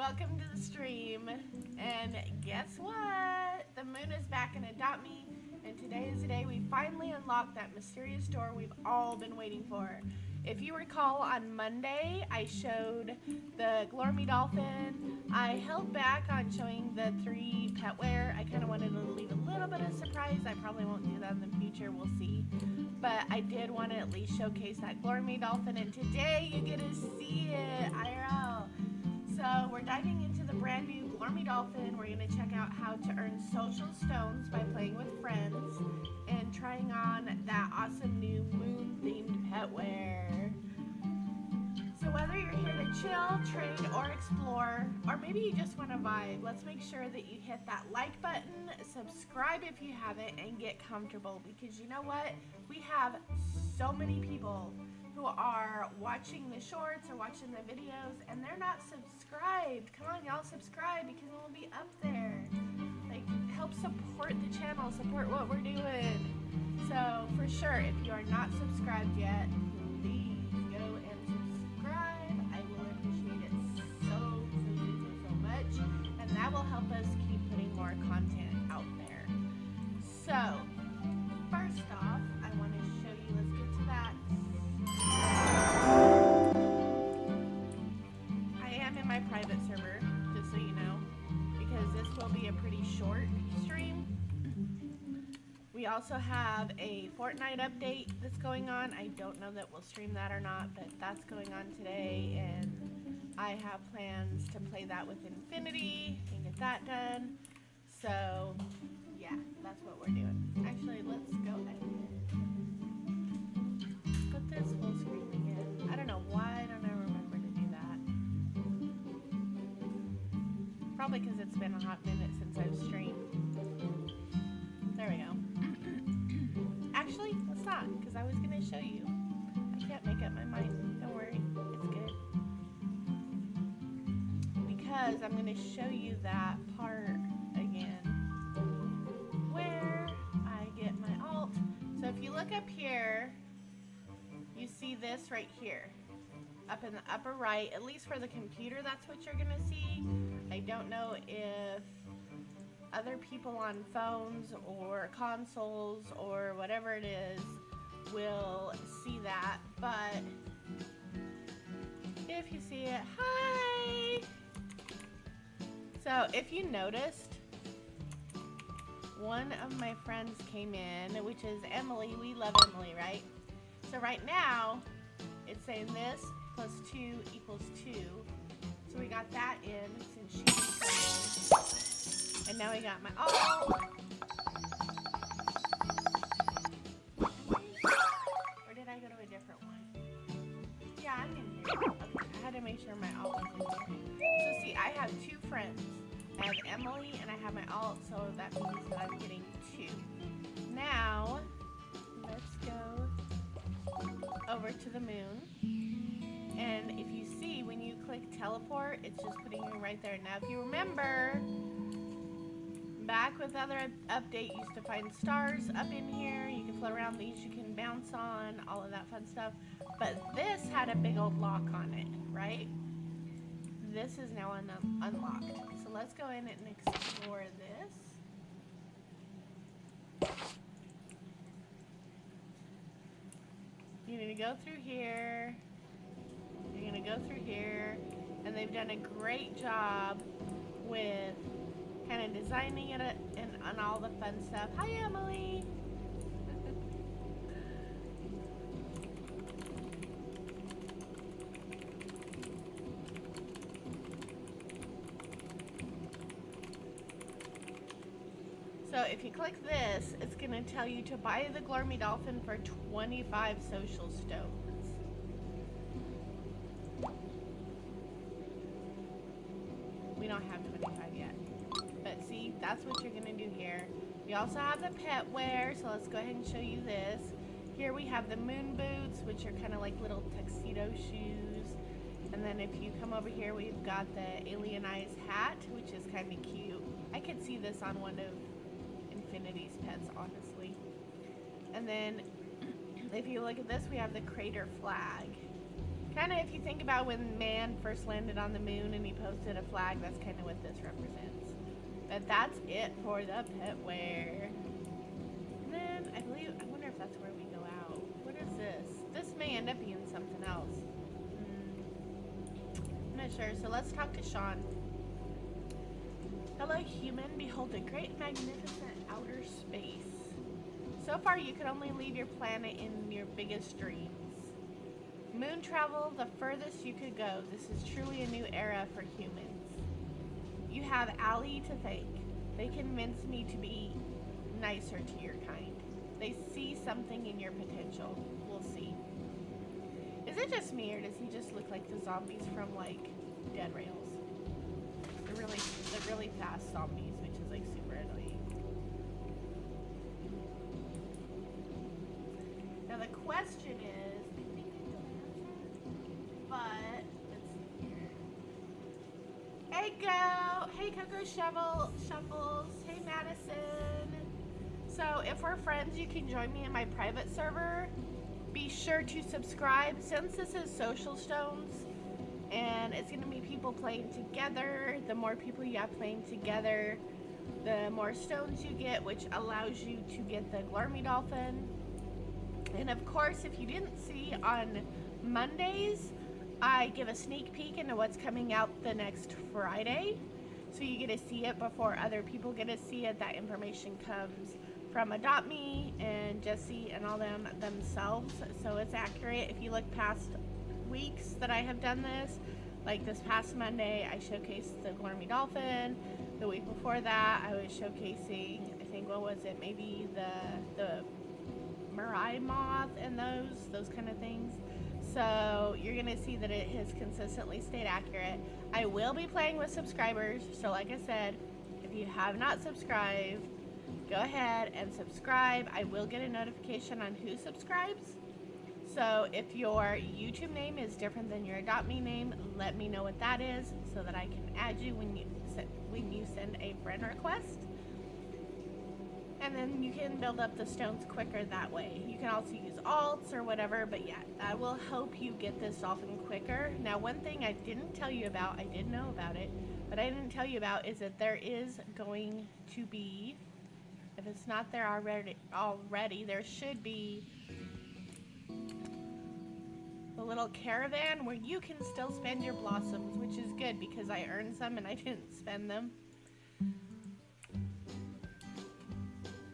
welcome to the stream. And guess what? The moon is back in Adopt Me, and today is the day we finally unlocked that mysterious door we've all been waiting for. If you recall, on Monday I showed the Glormy Dolphin. I held back on showing the 3 petware. I kind of wanted to leave a little bit of surprise. I probably won't do that in the future, we'll see. But I did want to at least showcase that Glormy Dolphin, and today you get to see it IRL. So we're diving into the brand new Glormy Dolphin. We're going to check out how to earn social stones by playing with friends and trying on that awesome new moon-themed petware. So whether you're here to chill, trade, or explore, or maybe you just want to vibe, let's make sure that you hit that like button, subscribe if you haven't, and get comfortable, because you know what? We have so many people who are watching the shorts or watching the videos and they're not subscribed. Come on, y'all, subscribe because it will be up there. Like, help support the channel, support what we're doing. So for sure, if you are not subscribed yet, please go and subscribe. I will appreciate it so much, and that will help us keep putting more content out there. So first off, I want to show you, let's get to that. I am in my private server, just so you know, because this will be a pretty short stream. We also have a Fortnite update that's going on. I don't know that we'll stream that or not, but that's going on today, and I have plans to play that with Infinity and get that done. So yeah, that's what we're doing. Actually, let's go ahead. Put this full screen again. I don't know why don't I remember to do that. Probably because it's been a hot minute since I've streamed. There we go. Actually, let's not, because I was going to show you. I can't make up my mind. Don't worry. It's good. Because I'm going to show you that part again where I get my alt. So if you look up here, you see this right here. Up in the upper right, at least for the computer, that's what you're going to see. I don't know if other people on phones or consoles or whatever it is will see that, but if you see it, hi! So if you noticed, one of my friends came in, which is Emily. We love Emily, right? So right now, it's saying this plus 2 equals 2. So we got that in since she came in. And now we got my or did I go to a different one? Yeah, I'm in here. Okay, I had to make sure my alt was in here. So see, I have 2 friends. I have Emily and I have my alt, so that means that I'm getting 2. Now, let's go over to the moon. And if you see, when you click teleport, it's just putting you right there. Now, if you remember, back with other update, you used to find stars up in here. You can float around these, you can bounce on, all of that fun stuff. But this had a big old lock on it, right? This is now unlocked. So let's go in and explore this. You're gonna go through here. You're gonna go through here. And they've done a great job with kind of designing it and all the fun stuff. Hi, Emily. So if you click this, it's going to tell you to buy the Glormy Dolphin for 25 social stones. We don't have 25 yet. But see, that's what you're going to do here. We also have the petware, so let's go ahead and show you this. Here we have the moon boots, which are kind of like little tuxedo shoes. And then if you come over here, we've got the alien eyes hat, which is kind of cute. I could see this on one of Infinity's pets, honestly. And then if you look at this, we have the crater flag. Okay, kind of, if you think about when man first landed on the moon and he posted a flag, that's kind of what this represents. But that's it for the petware. And then I wonder if that's where we go out. What is this? This may end up being something else. I'm not sure. So let's talk to Sean. Hello, human. Behold a great, magnificent outer space. So far, you can only leave your planet in your biggest dreams. Moon travel, the furthest you could go. This is truly a new era for humans. You have Ali to thank. They convinced me to be nicer to your kind. They see something in your potential. We'll see. Is it just me, or does he just look like the zombies from, like, Dead Rails? They're really fast zombies, which is, like, super annoying. Now the question is, I think I know the answer, but let's see here. Hey Go! Hey Coco Shuffles! Hey Madison! So if we're friends, you can join me in my private server. Be sure to subscribe. Since this is Social Stones, and it's going to be people playing together, the more people you have playing together, the more stones you get, which allows you to get the Glormy Dolphin. And of course, if you didn't see, on Mondays, I give a sneak peek into what's coming out the next Friday. So you get to see it before other people get to see it. That information comes from Adopt Me and Jesse and all them themselves. So it's accurate. If you look past weeks that I have done this, like this past Monday, I showcased the Glormy Dolphin. The week before that, I was showcasing, I think, what was it? Maybe the Mirai moth and those kind of things. So you're gonna see that it has consistently stayed accurate. I will be playing with subscribers, so like I said, if you have not subscribed, go ahead and subscribe. I will get a notification on who subscribes. So if your YouTube name is different than your Adopt Me name, let me know what that is so that I can add you when you send a friend request. And then you can build up the stones quicker that way. You can also use alts or whatever, but yeah, that will help you get this dolphin quicker. Now, one thing I didn't tell you about, I did know about it, but I didn't tell you about is that there is going to be, if it's not there already, there should be a little caravan where you can still spend your blossoms, which is good because I earned some and I didn't spend them.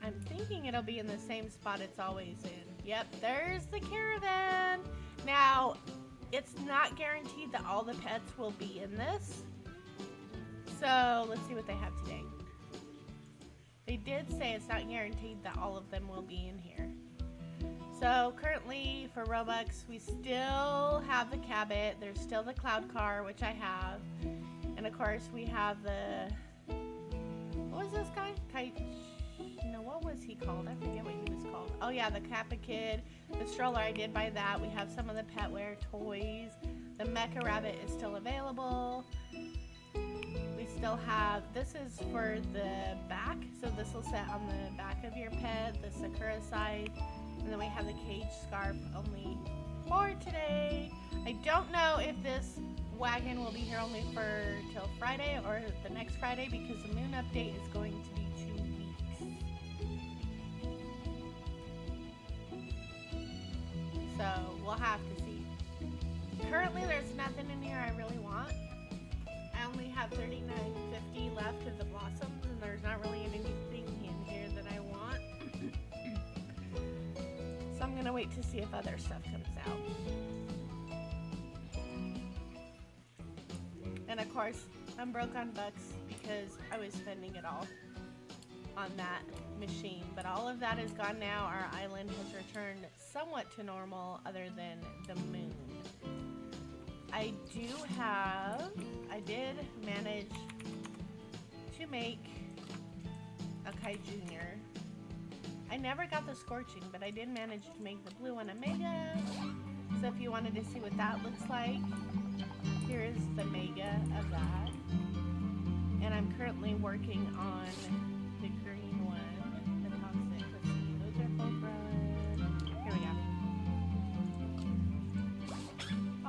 I'm thinking it'll be in the same spot it's always in. Yep, there's the caravan. Now, it's not guaranteed that all the pets will be in this. So, let's see what they have today. They did say it's not guaranteed that all of them will be in here. So, currently, for Robux, we still have the Cabot. There's still the Cloud Car, which I have. And, of course, we have the... What was this guy? What was he called? I forget what he was called. Oh yeah, the Kappa Kid, the stroller, I did buy that. We have some of the petware toys. The Mecha Rabbit is still available. We still have, this is for the back, so this will sit on the back of your pet, the Sakura side. And then we have the cage scarf only for today. I don't know if this wagon will be here only for till Friday or the next Friday because the moon update is going to be 2 weeks. So we'll have to see. Currently there's nothing in here I really want. I only have 39.50 left of the blossoms and there's not really anything in here that I want. So I'm gonna wait to see if other stuff comes out. And of course, I'm broke on bucks because I was spending it all on that machine. But all of that is gone now. Our island has returned somewhat to normal other than the moon. I did manage to make a Kai Jr. I never got the Scorching, but I did manage to make the blue one a Mega. So if you wanted to see what that looks like, here is the Mega of that. And I'm currently working on the green one, the Toxic. Let's see, those are full grown. Here we go.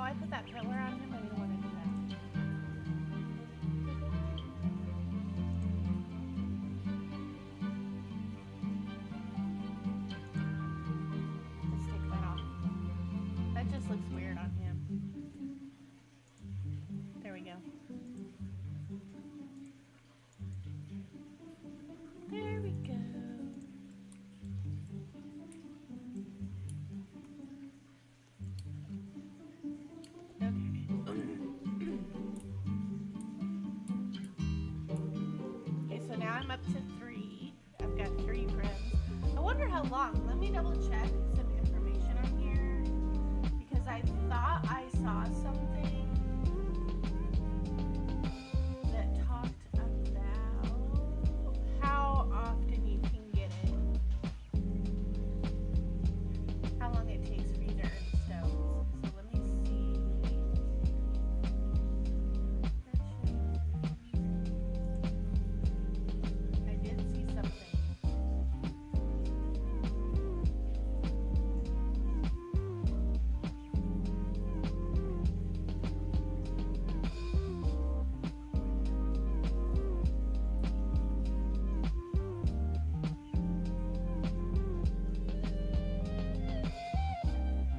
Oh, I put that pillar on him. I didn't want to do that. Let's take that off. That just looks weird on him. There we go. There we go. Okay, so now I'm up to 3. I've got 3 friends. I wonder how long. Let me double check some information on here because I thought I saw something that talked about how often you can get it. How long it takes for you to earn stones. So let me see. I did see something.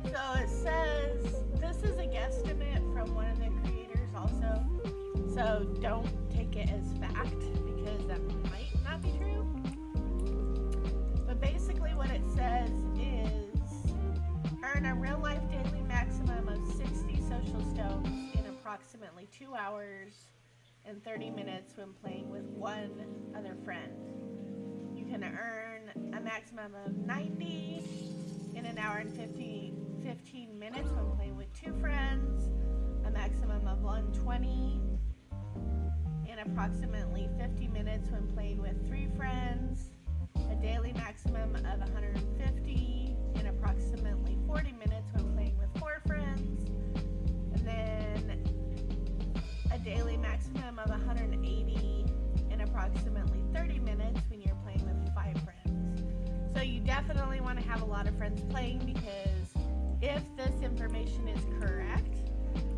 So it says, this is a guesstimate from one of the creators also, so don't take it as fact because that might not be true. But basically what it says is, earn a real life daily maximum of 60 social stones in approximately 2 hours and 30 minutes when playing with one other friend. You can earn a maximum of 90 in an hour and 15 minutes when playing with 2 friends, a maximum of 120 in approximately 50 minutes when playing with 3 friends, a daily maximum of 150 in approximately 40 minutes when playing with 4 friends, and then a daily maximum of 180 in approximately 30 minutes when you're playing with 5 friends. So you definitely want to have a lot of friends playing because if this information is correct,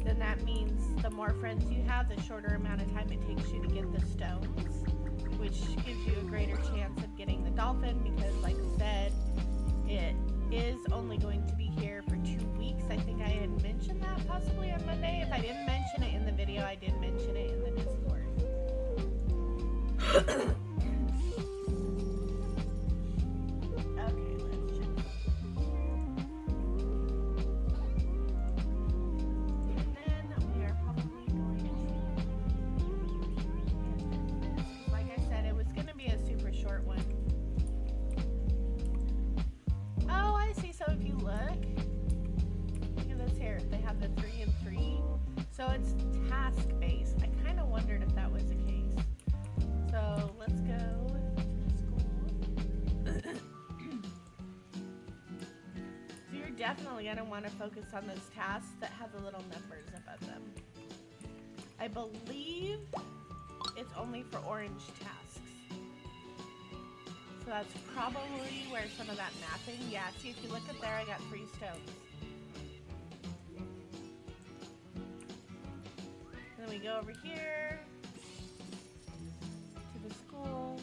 then that means the more friends you have, the shorter amount of time it takes you to get the stones, which gives you a greater chance of getting the dolphin because, like I said, it is only going to be here for 2 weeks. I think I had mentioned that possibly on Monday. If I didn't mention it in the video, I did mention it in the Discord. Okay, let's check. And then we are probably going to, like I said, it was going to be a super short one. Oh, I see. So if you look at this here, they have the 3 and 3. So it's task based. I kind of wondered if that was the case. So let's go to school. So you're definitely going to want to focus on those tasks that have the little numbers above them. I believe it's only for orange tasks. So that's probably where some of that mapping, yeah, see if you look up there, I got 3 stones. Then we go over here to the school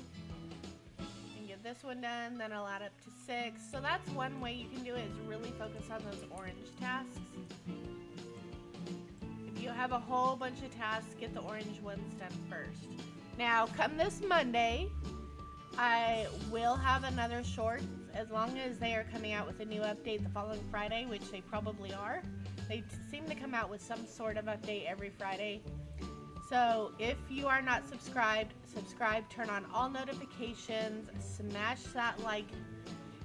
and get this one done, then I'll add up to 6. So that's one way you can do it, is really focus on those orange tasks. If you have a whole bunch of tasks, get the orange ones done first. Now, come this Monday, I will have another short, as long as they are coming out with a new update the following Friday, which they probably are. They seem to come out with some sort of update every Friday. So if you are not subscribed, subscribe, turn on all notifications, smash that like,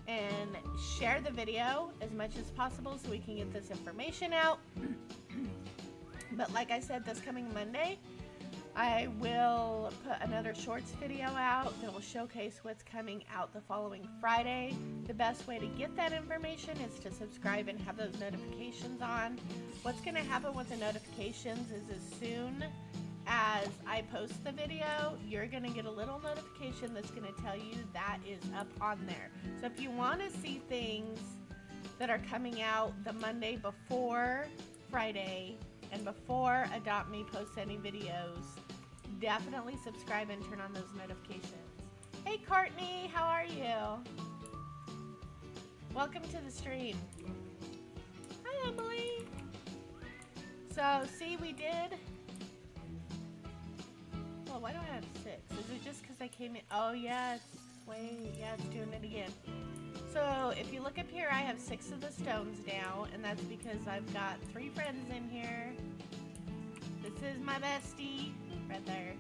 and share the video as much as possible so we can get this information out. But like I said, this coming Monday, I will put another shorts video out that will showcase what's coming out the following Friday. The best way to get that information is to subscribe and have those notifications on. What's going to happen with the notifications is as soon as I post the video, you're going to get a little notification that's going to tell you that is up on there. So if you want to see things that are coming out the Monday before Friday, and before Adopt Me posts any videos, definitely subscribe and turn on those notifications. Hey Courtney, how are you? Welcome to the stream. Hi Emily. So, see, we did... Well, why do I have 6? Is it just because I came in? Oh, yeah, it's doing it again. So, if you look up here, I have 6 of the stones now, and that's because I've got 3 friends in here. This is my bestie, right there.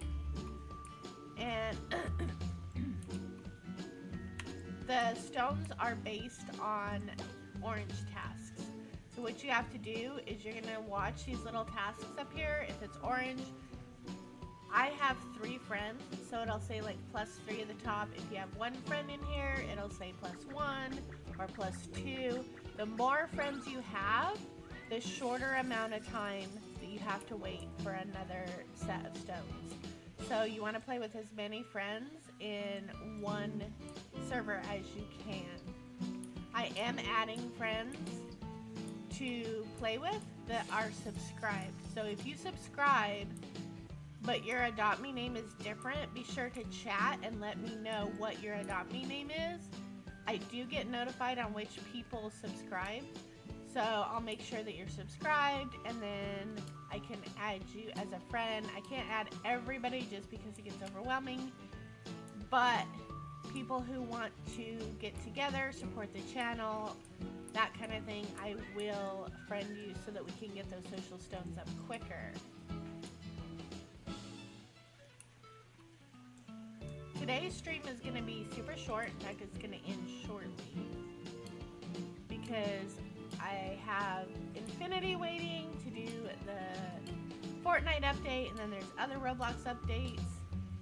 And the stones are based on orange tasks. So what you have to do is you're gonna watch these little tasks up here. If it's orange, I have 3 friends, so it'll say like +3 at the top. If you have 1 friend in here, it'll say +1 or +2. The more friends you have, the shorter amount of time that you have to wait for another set of stones. So you want to play with as many friends in one server as you can. I am adding friends to play with that are subscribed. So if you subscribe, but your Adopt Me name is different, be sure to chat and let me know what your Adopt Me name is. I do get notified on which people subscribe, so I'll make sure that you're subscribed, and then I can add you as a friend. I can't add everybody just because it gets overwhelming, but people who want to get together, support the channel, that kind of thing, I will friend you so that we can get those social stones up quicker. Today's stream is going to be super short. In fact, it's going to end shortly because I have Infinity waiting to do the Fortnite update, and then there's other Roblox updates.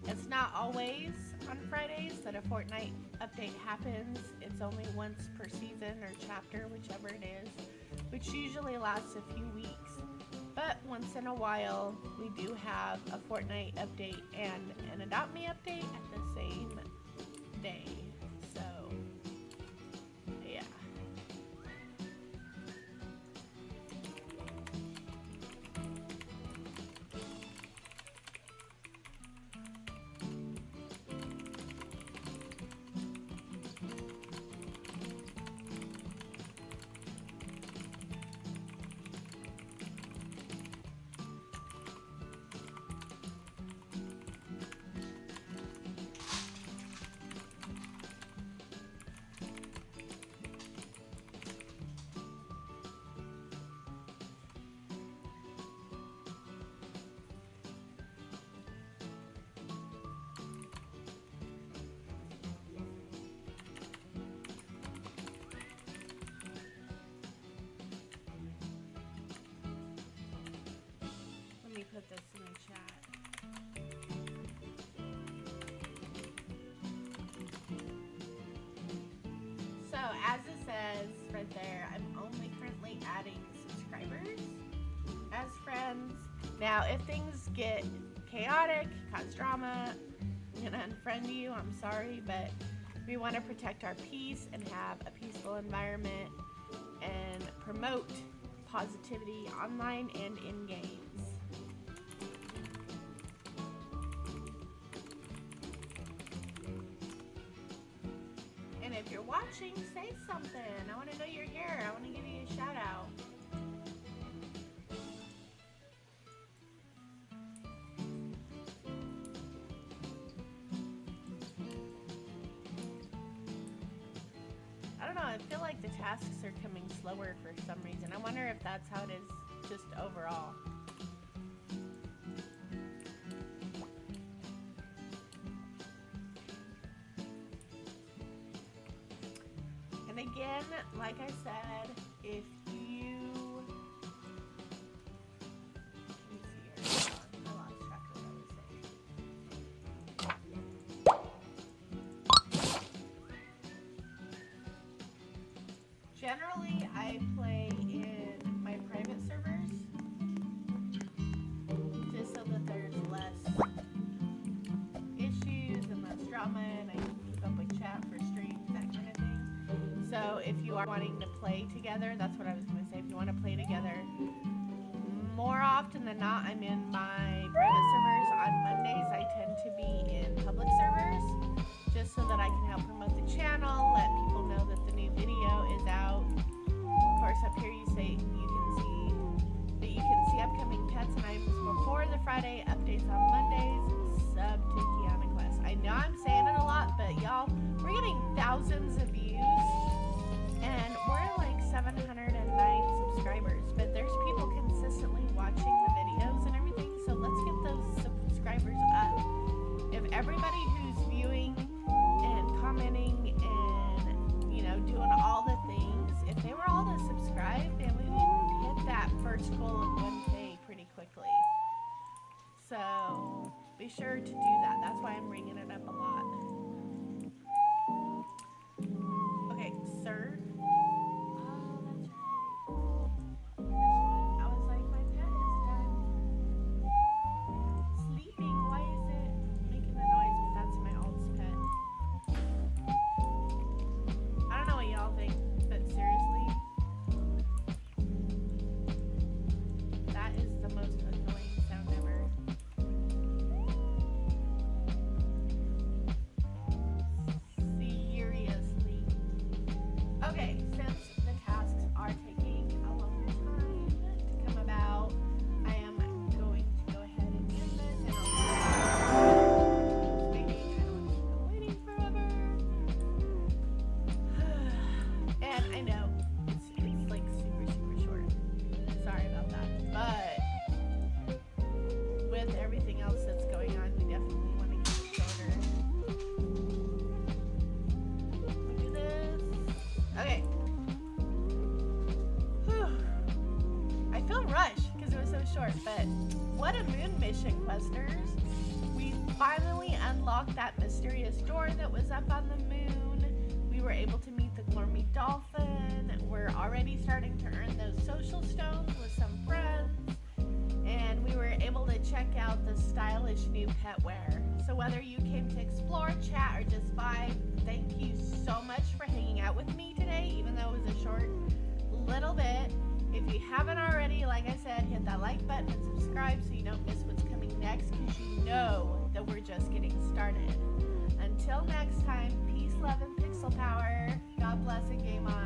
It's not always on Fridays that a Fortnite update happens. It's only once per season or chapter, whichever it is, which usually lasts a few weeks. But once in a while, we do have a Fortnite update and an Adopt Me update at the same day. So, yeah. Put this in the chat. So as it says right there, I'm only currently adding subscribers as friends. Now if things get chaotic, cause drama, I'm gonna unfriend you, I'm sorry, but we want to protect our peace and have a peaceful environment and promote positivity online and in games. If you're watching, say something. I want to know you're here. I want to give you a shout out. I don't know. I feel like the tasks are coming slower for some reason. I wonder if that's how it is just overall. And again, like I said, if you... Let me see here. I lost track of what I was saying. Generally, I play in my private servers, just so that there's less issues and less drama, and I can keep up with chat for streams, that kind of thing. So if you are wanting to play together, that's what I was going to say. If you want to play together, often than not, I'm in my private servers. On Mondays, I tend to be in public servers, just so that I can help promote the channel, let people know that the new video is out. Of course, up here you can see upcoming pets and items before the Friday updates on Mondays. Sub to Kiana Quest. I know I'm saying it a lot, but y'all, we're getting thousands of views, and we're like 709 subscribers. But there's people consistently watching the videos and everything, so let's get those subscribers up. If everybody who's viewing and commenting and, you know, doing all the things, if they were all to subscribe, then we would hit that first goal of 1K pretty quickly. So be sure to do that. That's why I'm bringing it up a lot. Okay, sir. Oh, that's right. I was like, my pet is done sleeping. Why is it making the noise? But that's my Alt's pet. I don't know what y'all think, but seriously, that is the most annoying sound ever. Seriously. Okay, since the tasks are taking a long time to come about, I am going to go ahead and end this, and I'll waiting. I don't want to keep waiting forever. And I know it's like super short. Sorry about that. But with everything else that's going on, we definitely want to keep it shorter. We do this. Okay. Whew. I feel rushed because it was so short, but what a moon mission, questers. We finally unlocked that mysterious door that was up on the moon. We were able to meet the Glormy Dolphin. We're already starting to earn those social stones with some friends. And we were able to check out the stylish new pet wear. So whether you came to explore, chat, or just vibe, thank you so much for hanging out with me today, even though it was a short little bit. If you haven't already, like I said, hit that like button and subscribe so you don't miss what's coming next, because you know that we're just getting started. Until next time, peace, love, and pixel power. God bless and game on.